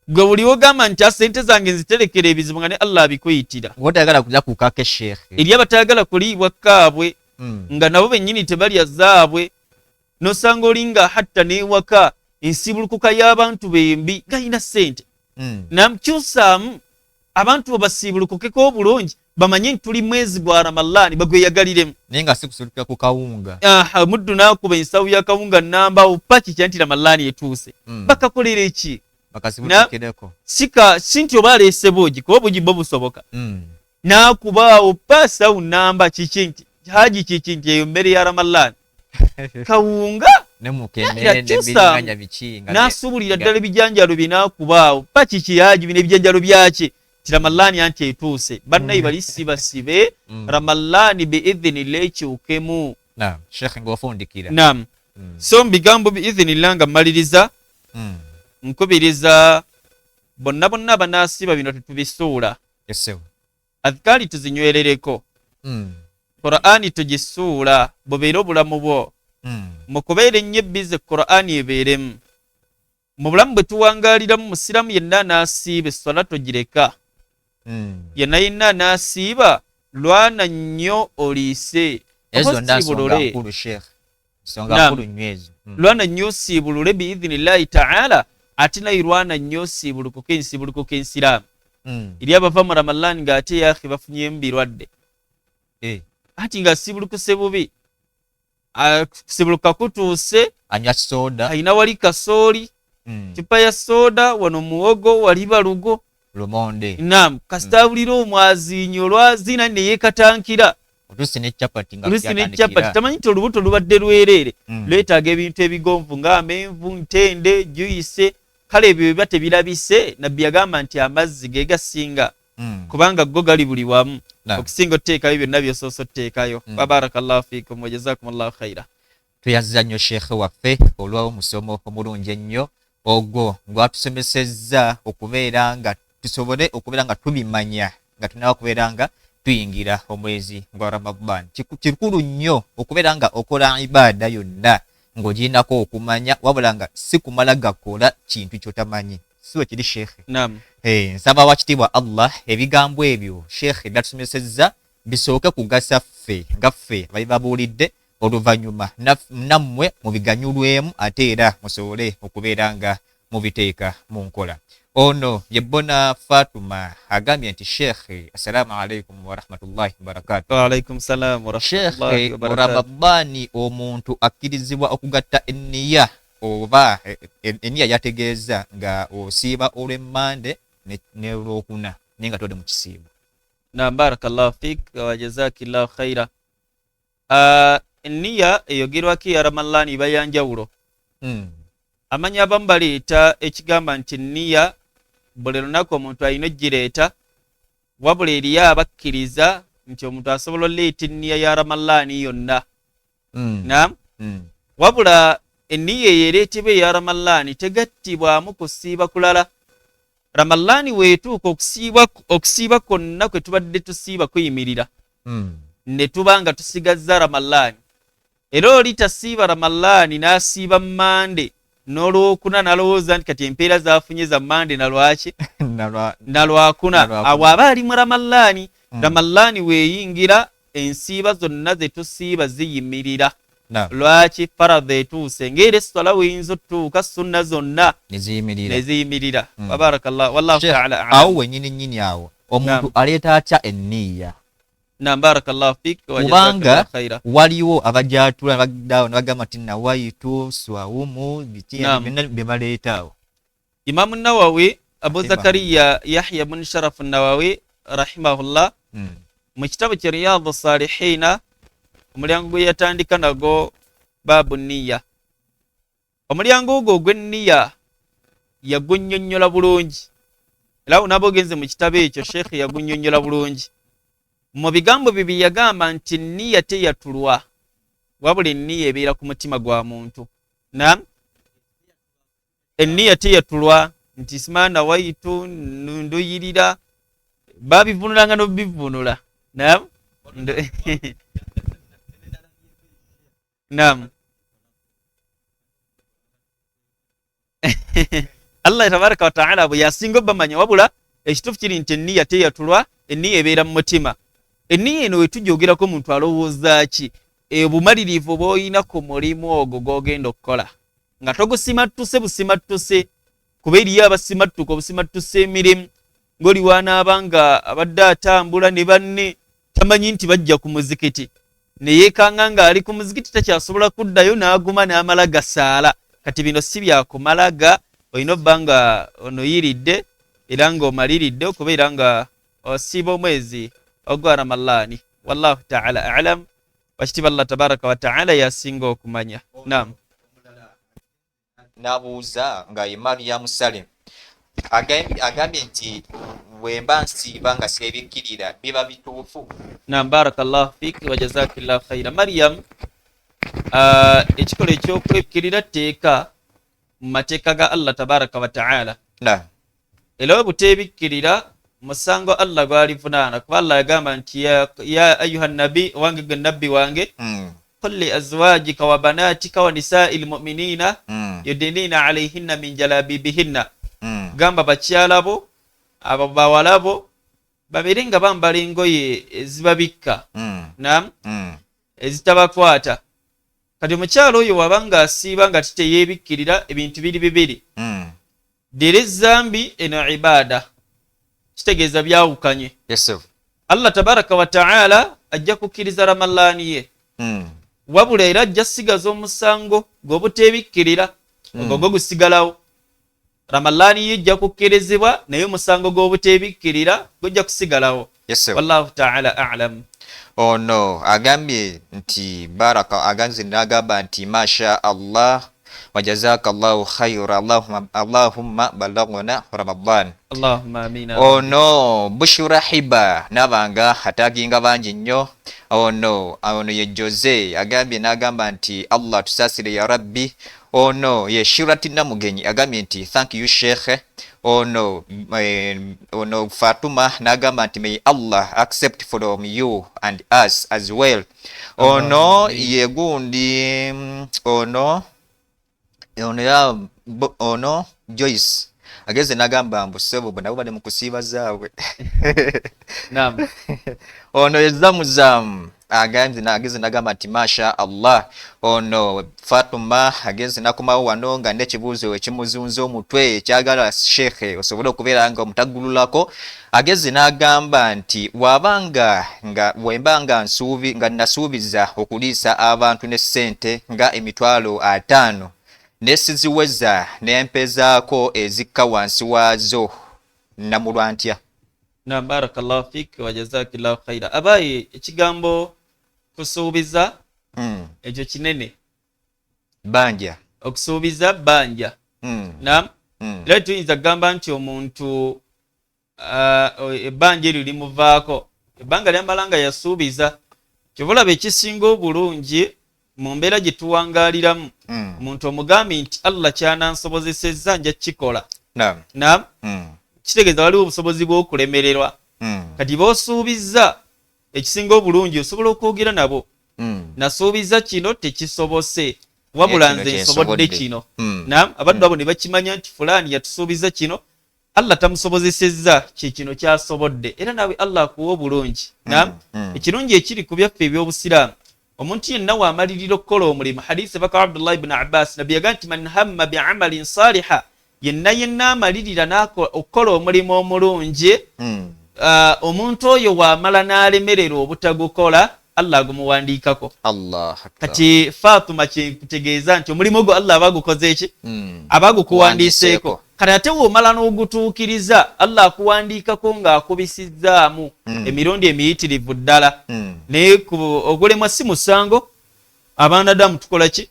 Gwe buli ogamba nti sente zange nziterekera ebizibu nga ne Allah abikuyitira. Ng'otayagala kujja kukaake Sheikh. Eri abatayagala kuliibwa kaabwe nga nabo bennyini tebalya zaabwe. Nosanga olinga hatta n'ewaka ensibulukuka y'abantu bembi gayina ssente. Namukyusaamu abantu basiibulukukeko obulungi bamanye nti tuli mwezi gwa Ramadhaani bagweyagaliremu. Naye nga si kusuluka ku kawunga. Muddu n'akuba ensawu ya kawunga namba paki kya nti Ramadhaani etuuse. Bakakolera eki? Bakasibulukireko. Si nti oba aleese boogi, kuba boogi bwo busoboka. N'akubaawo paasawu namba kiki nti haji kiki nti eyo mmere ya Ramadhaani. Kawunga n'asuubulira ddala ebijanjalo bye n'akubaawo paki kihaji bino ebijanjalo byaki ti Ramadhaani anti etuuse. Bannayi bali sibasibe Ramadhaani biidhinillah ekyukemu. Sheikh ng'ofundikira. Naam. So mbigambo biidhinillah nga mmaliriza. Nkubiriza bonna bonna banaasiba bino tetubisuula. Adhkaari tuzinywerereko. Qur'ani tugisuula bubeere obulamu bwo. Mu kubeera ennyo ebbize Qur'ani ebeeremu. Mu bulamu bwe tuwangaaliramu musiramu yenna anaasiba essola togireka. Yenna anaasiba lwana nnyo oliise. Ezo ndasonga nkulu Sheikh. Songa nkulu nnyo ezo. Lwana nnyo osiibulule biidhinillahi ta'ala. Ate naye lwana nnyo osiibulukuka ensiraamu. Eri abava mu Ramadhaani ng'ate yaakhi bafunyemu birwadde. Ati nga sibulukuse bubi. Sibuluka kutuuse. Anywa soda. Ayina wali kasooli. Cupa ya soda, wano muwogo, wali balugo. Lumonde. Naam, kastabulira omwazinyo olwazina ne yeekatankira. Oluusi ne chapati nga byatandikira. Tamanyi nti olubuto lubadde lwereere. Lwetaaga ebintu ebigonvu ng'amenvu, ntende, juice. Kale ebyo biba tebirabise, nabbi yagamba nti amazzi ge gasinga. Kubanga go gali buli wamu. Okusinga oteekayo byonna by'osoosa oteekayo. Barakallahu fiikum wa jazakumullahu khaira. Tuyazza nnyo Sheikh waffe olw'omusomo omulungi ennyo ogwo ng'atusomesezza okubeera nga tusobole okubeera nga tubimanya nga tunaba okubeera nga tuyingira omwezi gwa Ramadhan. Kikulu nnyo okubeera nga okola ibaada yonna ng'ogirinako okumanya wabula nga si kumala gakola kintu ky'otamanyi. Siwe kiri Sheikh. Naam. Nsaba wakitiibwa Allah ebigambo ebyo Sheikh byatusomesezza bisooke kugasa ffe nga ffe babibabuulidde, oluvannyuma nammwe mubiganyulwemu ate era musobole okubeera nga mubiteeka mu nkola. Ono ye Bona Fatuma agambye nti Sheikh, assalamu alaikum wa rahmatullahi wa barakatuh. Wa alaikum salam wa rahmatullahi wa barakatuh. Sheikh, Ramadhaani omuntu akkirizibwa okugatta enniya oba enniya yategeeza nga osiiba olw'emmande ne olwokuna naye nga todde mu kisiibo. Naam, barakallahu fiik wa jazakillahu khaira. Enniya eyogerwako ya Ramadhaani iba ya njawulo. Amanya abamu baleeta ekigamba nti enniya buli lunaku omuntu alina ogireeta, wabula eriyo abakkiriza nti omuntu asobola oleeta enniya ya Ramadhaani yonna. Naam. Wabula enniya eyo ereetebwa eya Ramadhaani tegattibwamu kusiiba kulala. Ramadhaani weetuuka okusiiba kwonna kwe tubadde tusiiba kuyimirira. Ne tuba nga tusigazza Ramadhaani. Era oli tasiiba Ramadhaani n'asiiba Mande n'olwokuna n'alowooza nti kati empeera zaafunye za Mande nalwaki nalwakuna, awo aba ali mu Ramalaani. Ramalaani weeyingira, ensiiba zonna ze tusiiba ziyimirira. Lwaki? Faradhi etuuse, ng'era essala weeyinza otuuka, sunna zonna neziyimirira. Wabarakallah, wallahu ta'ala a'lam. Awo wennyini nnyini awo omuntu aleeta atya enniya? Barakallahu fik wa jazakallahu khaira. Waliwo abajatula bagamba nti nawaitu swaumu bye baleeta awo. Imam Nawawi, Abu Zakariya Yahya bin Sharaf Nawawi rahimahullah, mu kitabu kya Riyadhu Salihina, omulyango gwe yatandika nago babu nniya. Omulyango ogwo ogw'enniya yagunnyonnyola bulungi, era unaabogenze mu kitabo ekyo Sheikh yagunnyonnyola bulungi. Mu bigambo bibiri yagamba nti nniya teyatulwa, wabula enniya ebeera ku mutima gwa muntu. Naam, enniya teyatulwa nti simana waitu nduyirira, babivunulanga n'obivunula. Naam. Naam. Allah tabaraka wa ta'ala bwe yasinga bamanya, wabula ekituufu kiri nti enniya teyatulwa, enniya ebeera mu mutima. Enniya eno wetujoogerako omuntu alowooza ki? Obumalirivu bw'olina ku mulimu ogwo gw'ogenda okukola, nga togusimattuse busimattuse, kuba eriyo abasimattuka obusimattuse emirimu, ng'oli wanaaba nga abadde atambula ne banne tamanyi nti bajja ku muzikiti, ne yeekanga ng'ali ku muzikiti takyasobola kuddayo, n'aguma n'amala gasaala. Kati bino si byakumalaga, olina obba nga onoyiridde era ng'omaliridde, okubeera nga osiiba omwezi ogwa Ramalaani. Wallahu ta'ala a'lam. Wakitiba Allah tabaraka wa ta'ala yasinga okumanya. Naam. Nabuuza nga ye Maryam Salim agambye nti bwemba nsiiba nga seebikkirira biba bituufu? Naam, barakallahu fik wa jazakillahu khaira. Maryam, ekikola ekyokwekkirira tteeka mu mateeka ga Allah tabaraka wa ta'ala. Era bwe buteebikkirira musango Allah gwalivunaana, kuba Allah yagamba nti ya ayuha nabi, wange gwe nabbi wange, qul li azwajika wa banatika wa nisa'il mu'minina yudnina alayhinna min jalabibihinna, gamba bakyalabo abo bawalabo babeere nga bambala engoye ezibabikka, naam, ezitabakwata. Kati omukyalo oyo wabanga asiiba nga titeyeebikkirira, ebintu biri bibiri, ddira ezambi eno ibaada, kitegeeza byawukanye. Allah tabaraka wa ta'ala ajja kukkiriza Ramalaani ye, wabula era ajja sigaza omusango gw'obuteebikkirira, ogwo gusigalawo. Ramalaani ye ejja kukkirizibwa, naye omusango gw'obuteebikkirira gujja kusigalawo. Wallahu ta'ala a'lam. Ono agambye nti baraka, aganze n'agamba nti masha Allah wa jazakallahu khayra, Allahumma balaghna Ramadan. Allahumma amina. Ono Bushura Hiba nabanga hataginga bangi nnyo. Ono ye Jose agambye n'agamba nti Allah tusasire ya Rabbi. Ono ye Shirati Namugenyi agambye nti thank you Sheikh. Ono Fatuma n'agamba nti may Allah accept from you and us as well. Ono ye gundi ono Joyce ageze n'agamba mbu sebo nabo bali mu kusiiba zaabwe. Naam. Ono ye Zamuzamu ageze n'agamba nti masha Allah. Ono Fatuma ageze n'akomawo wano nga n'ekibuuzo ekimuzunza omutwe ekyagala Sheikh osobola okubeera nga omutagululako. Ageze n'agamba nti wemba nga nasuubiza okuliisa abantu ne ssente nga emitwalo 5 nesiziweza nempezaako ezikka wansi waazo namulwa ntya? Naam, barakallahu fik wa jazakillahu khaira. Abaye ekigambo kusuubiza ekyo kinene, banja, okusuubiza banja. Naam, era tuyinza kugamba nti omuntu ebbanja eryo limuvaako, ebbanga lyamalanga yasuubiza. Kyobulaba ekisinga obulungi mu mbeera gye tuwangaaliramu, omuntu omugambye nti Allah kyanansobozesezza nja kukikola. Naam, kitegeeza waliwo obusobozi bw'okulemererwa. Kati b'osuubizza ekisinga obulungi osobola okwogera nabo, nasuubiza kino tekisobose, wabula nze nsobodde kino. Naam, abaddu abo ne bakimanya nti fulani yatusuubiza kino, Allah tamusobozesezza kino kyasobodde, era nawe Allah akuwa obulungi. Naam, ekirungi ekiri ku byaffe eby'obusiraamu, omuntu yenna waamalirira okukola omulimu. Hadisi baka Abdullah ibn Abbas, nabbi yagaa nti man hamma bi'amalin saliha, yenna amalirira okukola omulimu omulungi, omuntu oyo waamala n'alemerera obutagukola, Allah agumuwandiikako. Kati Fatuma kyekutegeeza nti omulimu gwo Allah abagukoze eki? Abagukuwandiiseeko. Kati ate woomala n'ogutuukiriza, Allah akuwandiikako ng'akubisizzaamu emirundi emiyitirivu ddala. Naye ogulemwa si musango, abaanadamu tukola ki?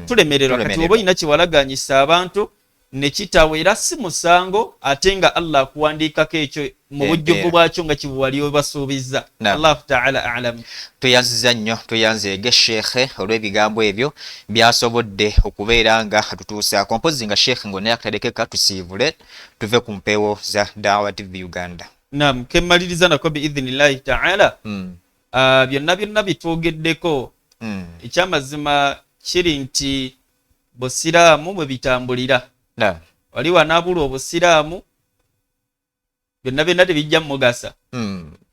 Tulemererwa. Kati oba olina kyewalaganyisa abantu ne kitawera si musango, ate nga Allah akuwandiikako ekyo mu bujjuvu bwakyo nga kibuwali obasuubizza. Allahu ta'ala a'lam. Tuyanziza nnyo, tuyanzeege Sheikh olw'ebigambo ebyo byasobodde okubeera nga tutuusaako. Mpozi nga Sheikh ng'onaye akatadekeka tusiibule tuve ku mpeewo za Da'wa TV Uganda. Naam, kemmaliriza nako biidhnillahi ta'ala. Byonna bitwogeddeko. Ekyamazima kiri nti busiraamu bwe bitambulira. Wali wanaabula obusiraamu byonna tebijja mugasa.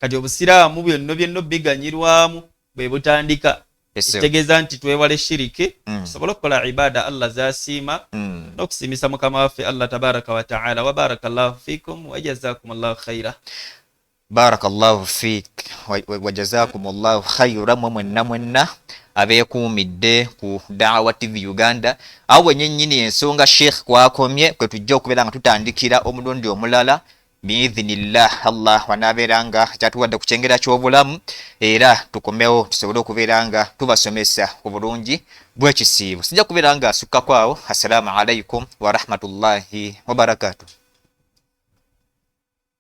Kati obusiraamu byonna biganyirwamu bwe butandika. Kitegeeza nti twewale shiriki, tusobole okukola ibaada Allah z'asiima, n'okusiimisa Mukama waffe Allah tabaraka wa ta'ala. Wa barakallahu fikum wa jazakumullahu khaira. Barakallahu fik wa jazakumullahu khaira. Mwenna abeekuumidde ku Da'wa TV Uganda, awo wennyini ensonga Sheikh kwakomye kwe tujja okubeera nga tutandikira omulundi omulala biidhinillah. Allah wanaabeera nga kyatuwadde ku kyengera ky'obulamu, era tukomewo tusobole okubeera nga tubasomesa obulungi bw'ekisiibo. Sijja kubeera nga asukkako awo. Assalamu alaikum wa rahmatullahi wa barakatuh.